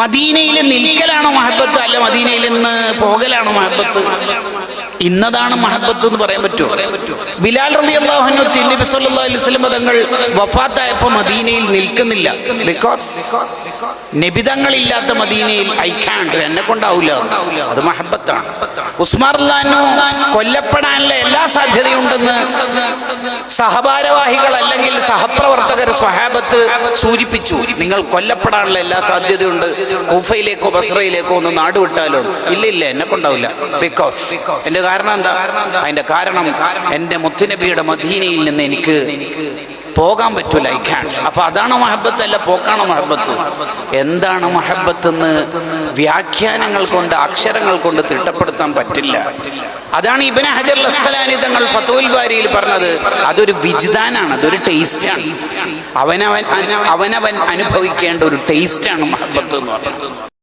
മദീനയിൽ നിൽക്കലാണോ മഹബത്ത്, അല്ല മദീനയിൽ നിന്ന് പോകലാണോ മഹബത്ത്? ഇന്നതാണ് മഹബത്ത് എന്ന് പറയാൻ പറ്റുമോ? ബിലാൽ റളിയല്ലാഹു അൻഹു നബി സല്ലല്ലാഹു അലൈഹി വസല്ലം തങ്ങൾ വഫാത്തായപ്പോൾ മദീനയിൽ നിൽക്കുന്നില്ല. ബിക്കോസ് നബിതങ്ങളില്ലാത്ത മദീനയിൽ എന്നെ കൊണ്ടാവില്ല, അത് മഹബത്താണ്. ഉസ്മാൻ റളിയല്ലാഹു അൻഹു കൊല്ലപ്പെടാനുള്ള എല്ലാ സാധ്യതയുണ്ടെന്ന് സഹഭാരവാഹികൾ അല്ലെങ്കിൽ സഹപ്രവർത്തകർ സ്വഹാബത്ത് സൂചിപ്പിച്ചു. നിങ്ങൾ കൊല്ലപ്പെടാനുള്ള എല്ലാ സാധ്യതയുണ്ട്, കൂഫയിലേക്കോ ബസ്രയിലേക്കോ ഒന്ന് നാട് വിട്ടാലോ? ഇല്ല, എന്നെ കൊണ്ടാവില്ല. ബിക്കോസ് എന്റെ കാരണം എന്താ? അതിന്റെ കാരണം എന്റെ മുത്തുനബിയുടെ മദീനയിൽ നിന്ന് എനിക്ക് പോകാൻ പറ്റൂല. അപ്പൊ അതാണ് മഹബത്ത്, അല്ല പോക്കാണോ മഹബത്ത്? എന്താണ് മഹബത്ത് എന്ന് വ്യാഖ്യാനങ്ങൾ കൊണ്ട്, അക്ഷരങ്ങൾ കൊണ്ട് തിട്ടപ്പെടുത്താൻ പറ്റില്ല. അതാണ് ഇബ്നു ഹജർ അസ്ഖലാനി തങ്ങൾ ഫത്ഹുൽ ബാരിയിൽ പറഞ്ഞത്. അതൊരു വിജ്ദാനാണ്, അതൊരു ടേസ്റ്റാണ്. അവനവൻ അനുഭവിക്കേണ്ട ഒരു ടേസ്റ്റാണ് മഹബത്ത് എന്ന് പറയുന്നത്.